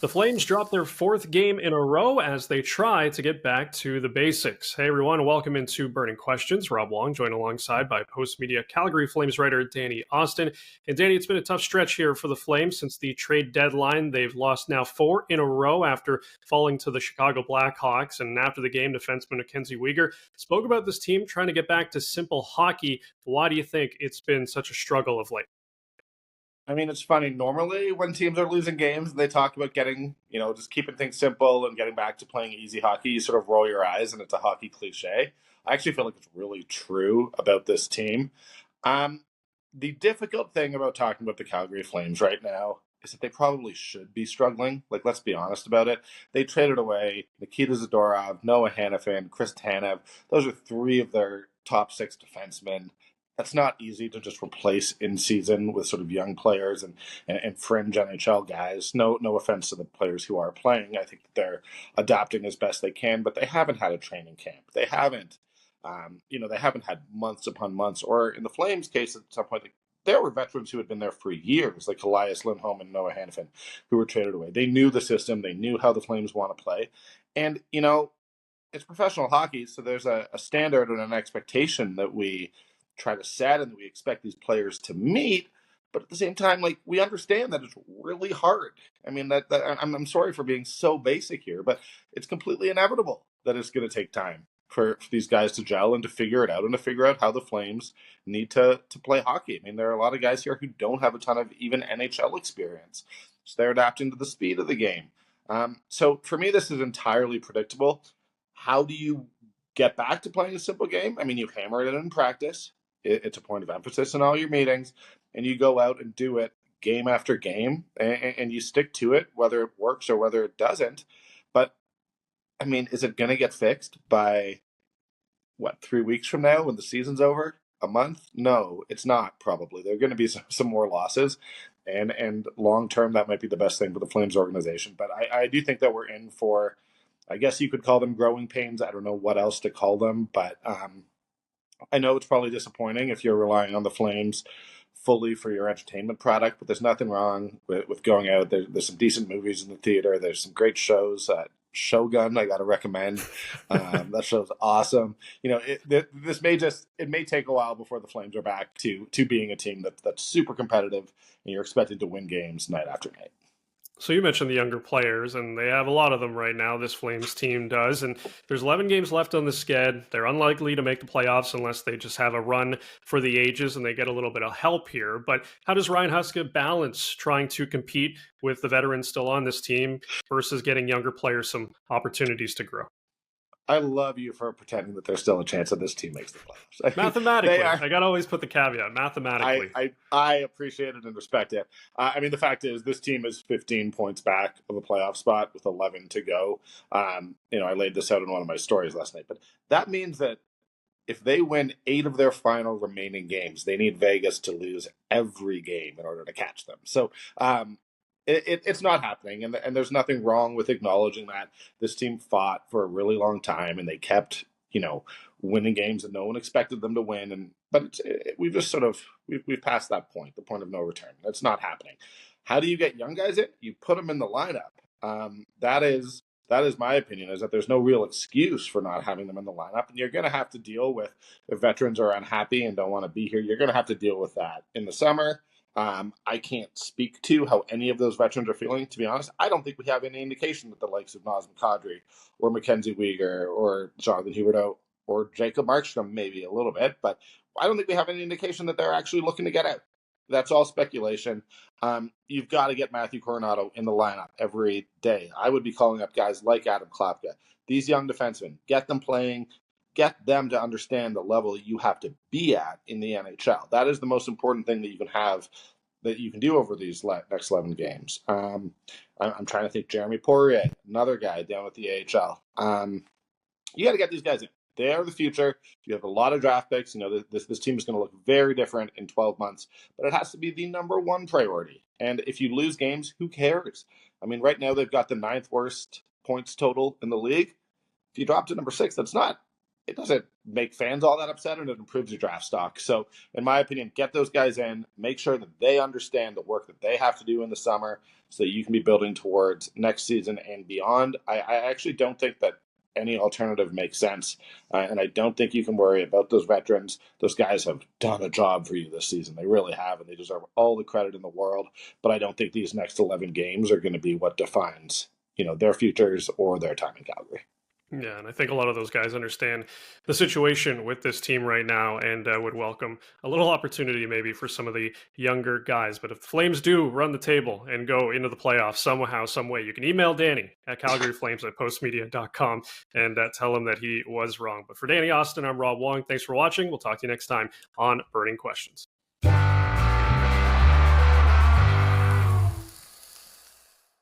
The Flames dropped their fourth game in a row as they try to get back to the basics. Hey everyone, welcome into Burning Questions. Rob Wong, joined alongside by Postmedia Calgary Flames writer Danny Austin. And Danny, it's been a tough stretch here for the Flames since the trade deadline. They've lost now 4 in a row after falling to the Chicago Blackhawks. And after the game, defenseman Mackenzie Weegar spoke about this team trying to get back to simple hockey. Why do you think it's been such a struggle of late? I mean, it's funny. Normally, when teams are losing games, they talk about getting, just keeping things simple and getting back to playing easy hockey. You sort of roll your eyes, and it's a hockey cliche. I actually feel like it's really true about this team. Um, the difficult thing about talking about the Calgary Flames right now is that they probably should be struggling. Like, let's be honest about it. They traded away Nikita Zadorov, Noah Hannafin, Chris Tanev. Those are 3 of their top 6 defensemen. That's not easy to just replace in season with sort of young players and fringe NHL guys. No offense to the players who are playing. I think that they're adapting as best they can, but they haven't had a training camp. They haven't, they haven't had months upon months. Or in the Flames case, at some point, there were veterans who had been there for years, like Elias Lindholm and Noah Hannafin, who were traded away. They knew the system. They knew how the Flames want to play, and it's professional hockey, so there's a standard and an expectation that we try to set and that we expect these players to meet. But at the same time, like, we understand that it's really hard. I mean, I'm sorry for being so basic here, but it's completely inevitable that it's going to take time for these guys to gel and to figure it out and to figure out how the Flames need to play hockey. I mean, there are a lot of guys here who don't have a ton of even NHL experience, so they're adapting to the speed of the game. So for me, this is entirely predictable. How do you get back to playing a simple game? I mean, you hammer it in practice. It's a point of emphasis in all your meetings, and you go out and do it game after game, and you stick to it, whether it works or whether it doesn't. But I mean, is it going to get fixed by 3 weeks from now when the season's over? A month? No, it's not. Probably there are going to be some more losses, and long term that might be the best thing for the Flames organization. But I do think that we're in for, I guess you could call them growing pains. I don't know what else to call them, but I know it's probably disappointing if you're relying on the Flames fully for your entertainment product, but there's nothing wrong with going out. There's some decent movies in the theater. There's some great shows. Shogun, I got to recommend. That show's awesome. It may take a while before the Flames are back to being a team that's super competitive and you're expected to win games night after night. So you mentioned the younger players, and they have a lot of them right now, this Flames team does. And there's 11 games left on the sched. They're unlikely to make the playoffs unless they just have a run for the ages and they get a little bit of help here. But how does Ryan Huska balance trying to compete with the veterans still on this team versus getting younger players some opportunities to grow? I love you for pretending that there's still a chance that this team makes the playoffs. I mean, Mathematically, I got to always put the caveat, mathematically. I appreciate it and respect it. I mean, the fact is, this team is 15 points back of a playoff spot with 11 to go. I laid this out in one of my stories last night, but that means that if they win 8 of their final remaining games, they need Vegas to lose every game in order to catch them. So it's not happening, and there's nothing wrong with acknowledging that this team fought for a really long time and they kept winning games that no one expected them to win. But we've just we've passed that point, the point of no return. That's not happening. How do you get young guys in? You put them in the lineup. That is my opinion, is that there's no real excuse for not having them in the lineup, and you're going to have to deal with, if veterans are unhappy and don't want to be here, you're going to have to deal with that in the summer. I can't speak to how any of those veterans are feeling. To be honest, I don't think we have any indication that the likes of Nazem Kadri or Mackenzie Weegar or Jonathan Huberdeau or Jacob Markstrom, maybe a little bit, but I don't think we have any indication that they're actually looking to get out. That's all speculation. You've got to get Matthew Coronado in the lineup every day. I would be calling up guys like Adam Klapka. These young defensemen, get them playing, get them to understand the level that you have to be at in the NHL. That is the most important thing that you can do over these next 11 games. I'm trying to think. Jeremy Poirier, another guy down at the AHL. You got to get these guys in. They are the future. You have a lot of draft picks. This team is going to look very different in 12 months, but it has to be the number one priority. And if you lose games, who cares? I mean, right now they've got the 9th worst points total in the league. If you drop to number 6, that's not it doesn't make fans all that upset, and it improves your draft stock. So, in my opinion, get those guys in, make sure that they understand the work that they have to do in the summer so that you can be building towards next season and beyond. I actually don't think that any alternative makes sense. And I don't think you can worry about those veterans. Those guys have done a job for you this season. They really have, and they deserve all the credit in the world. But I don't think these next 11 games are going to be what defines, their futures or their time in Calgary. Yeah, and I think a lot of those guys understand the situation with this team right now and would welcome a little opportunity maybe for some of the younger guys. But if the Flames do run the table and go into the playoffs somehow, some way, you can email Danny at calgaryflames@postmedia.com and tell him that he was wrong. But for Danny Austin, I'm Rob Wong. Thanks for watching. We'll talk to you next time on Burning Questions.